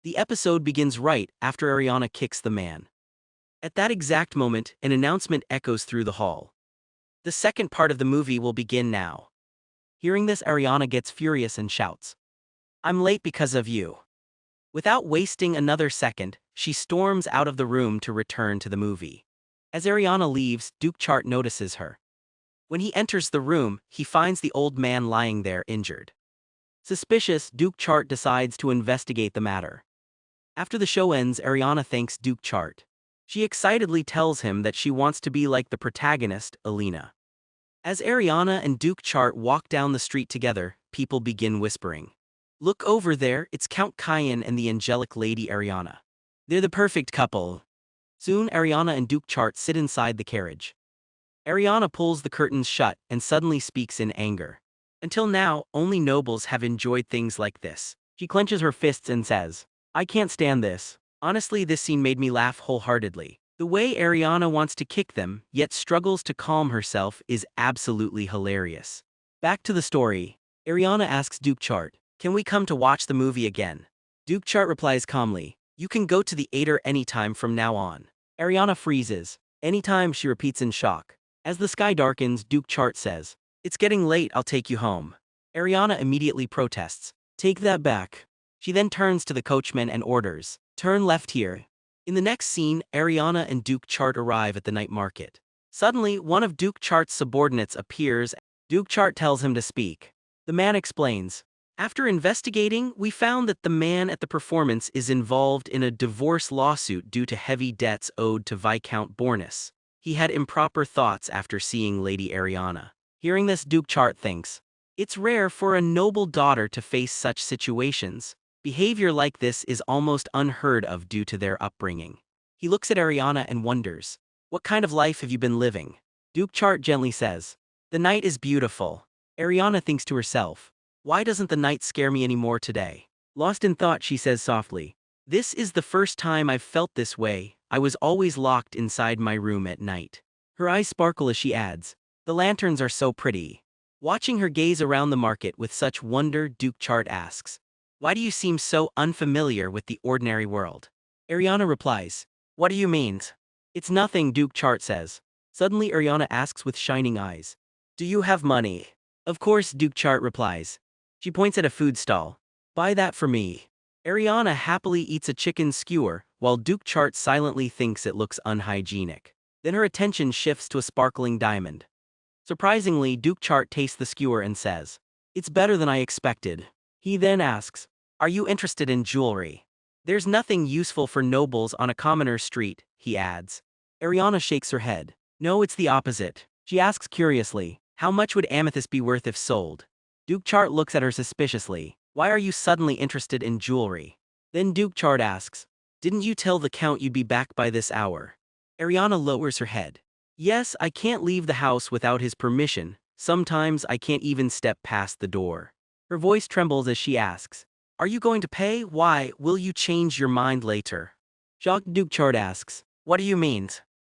The episode begins right after Ariana kicks the man. At that exact moment, an announcement echoes through the hall. The second part of the movie will begin now. Hearing this, Ariana gets furious and shouts, "I'm late because of you." Without wasting another second, she storms out of the room to return to the movie. As Ariana leaves, Duke Chart notices her. When he enters the room, he finds the old man lying there injured. Suspicious, Duke Chart decides to investigate the matter. After the show ends, Ariana thanks Duke Chart. She excitedly tells him that she wants to be like the protagonist, Alina. As Ariana and Duke Chart walk down the street together, people begin whispering. "Look over there, it's Count Kaien and the angelic lady Ariana. They're the perfect couple." Soon, Ariana and Duke Chart sit inside the carriage. Ariana pulls the curtains shut and suddenly speaks in anger. Until now, only nobles have enjoyed things like this. She clenches her fists and says, "I can't stand this." Honestly, this scene made me laugh wholeheartedly. The way Ariana wants to kick them, yet struggles to calm herself, is absolutely hilarious. Back to the story. Ariana asks Duke Chart, "Can we come to watch the movie again?" Duke Chart replies calmly, "You can go to the theater anytime from now on." Ariana freezes. "Anytime," she repeats in shock. As the sky darkens, Duke Chart says, "It's getting late, I'll take you home." Ariana immediately protests, "Take that back." She then turns to the coachman and orders, "Turn left here." In the next scene, Ariana and Duke Chart arrive at the night market. Suddenly, one of Duke Chart's subordinates appears. Duke Chart tells him to speak. The man explains, "After investigating, we found that the man at the performance is involved in a divorce lawsuit due to heavy debts owed to Viscount Bornis. He had improper thoughts after seeing Lady Ariana." Hearing this, Duke Chart thinks, "It's rare for a noble daughter to face such situations. Behavior like this is almost unheard of due to their upbringing." He looks at Ariana and wonders, "What kind of life have you been living?" Duke Chart gently says, "The night is beautiful." Ariana thinks to herself, "Why doesn't the night scare me anymore today?" Lost in thought, she says softly, "This is the first time I've felt this way. I was always locked inside my room at night." Her eyes sparkle as she adds, "The lanterns are so pretty." Watching her gaze around the market with such wonder, Duke Chart asks, "Why do you seem so unfamiliar with the ordinary world?" Ariana replies, "What do you mean?" "It's nothing," Duke Chart says. Suddenly, Ariana asks with shining eyes, "Do you have money?" "Of course," Duke Chart replies. She points at a food stall. "Buy that for me." Ariana happily eats a chicken skewer, while Duke Chart silently thinks it looks unhygienic. Then her attention shifts to a sparkling diamond. Surprisingly, Duke Chart tastes the skewer and says, "It's better than I expected." He then asks, "Are you interested in jewelry?" "There's nothing useful for nobles on a commoner street," he adds. Ariana shakes her head. "No, it's the opposite." She asks curiously, "How much would amethyst be worth if sold?" Duke Chart looks at her suspiciously. "Why are you suddenly interested in jewelry?" Then Duke Chart asks, "Didn't you tell the Count you'd be back by this hour?" Ariana lowers her head. "Yes, I can't leave the house without his permission. Sometimes I can't even step past the door." Her voice trembles as she asks, "Are you going to pay? Why, will you change your mind later?" Shocked, Duke Chart asks, "What do you mean?"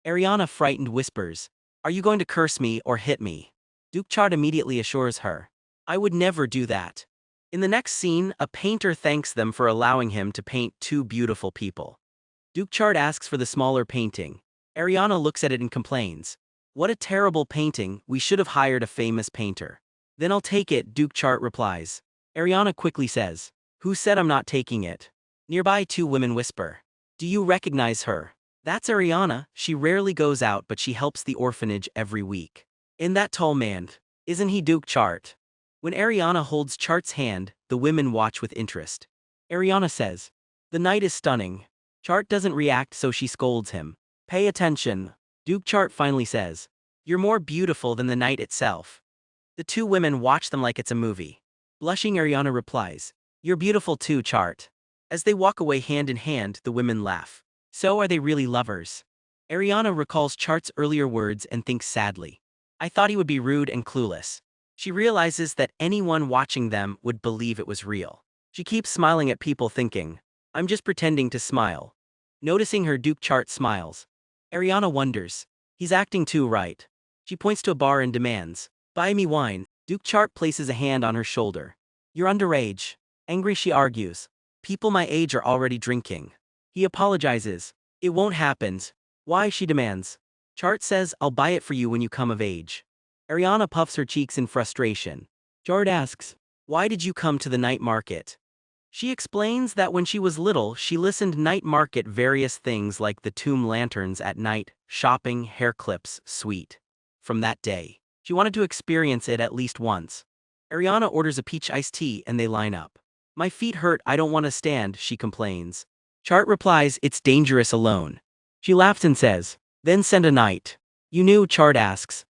Ariana, frightened, whispers, "Are you going to curse me or hit me?" Duke Chart immediately assures her, "I would never do that." In the next scene, a painter thanks them for allowing him to paint two beautiful people. Duke Chart asks for the smaller painting. Ariana looks at it and complains, "What a terrible painting, we should have hired a famous painter." "Then I'll take it," Duke Chart replies. Ariana quickly says, "Who said I'm not taking it?" Nearby, two women whisper, "Do you recognize her?" That's Ariana. She rarely goes out, but she helps the orphanage every week. "And that tall man, isn't he Duke Chart?" When Ariana holds Chart's hand, the women watch with interest. Ariana says, "The night is stunning." Chart doesn't react, so she scolds him. "Pay attention." Duke Chart finally says, "You're more beautiful than the night itself." The two women watch them like it's a movie. Blushing, Ariana replies, "You're beautiful too, Chart." As they walk away hand in hand, the women laugh. So are they really lovers? Ariana recalls Chart's earlier words and thinks sadly, "I thought he would be rude and clueless." She realizes that anyone watching them would believe it was real. She keeps smiling at people thinking, "I'm just pretending to smile." Noticing her, Duke Chart smiles. Ariana wonders, "He's acting too, right?" She points to a bar and demands, "Buy me wine." Duke Chart places a hand on her shoulder. "You're underage." Angry, she argues, People my age are already drinking. He apologizes. It won't happen. Why, she demands. Chart says, I'll buy it for you when you come of age. Ariana puffs her cheeks in frustration. Chart asks, why did you come to the night market? She explains that when she was little, she listened night market various things like the tomb lanterns at night, shopping, hair clips, sweet. From that day, she wanted to experience it at least once. Ariana orders a peach iced tea and they line up. My feet hurt, I don't want to stand, she complains. Chart replies, it's dangerous alone. She laughs and says, then send a knight. You knew, Chart asks.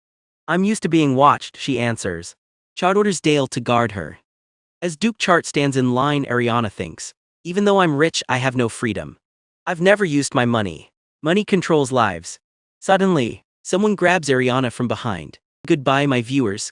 I'm used to being watched, she answers. Chart orders Dale to guard her. As Duke Chart stands in line, Ariana thinks, even though I'm rich, I have no freedom. I've never used my money. Money controls lives. Suddenly, someone grabs Ariana from behind. Goodbye, my viewers.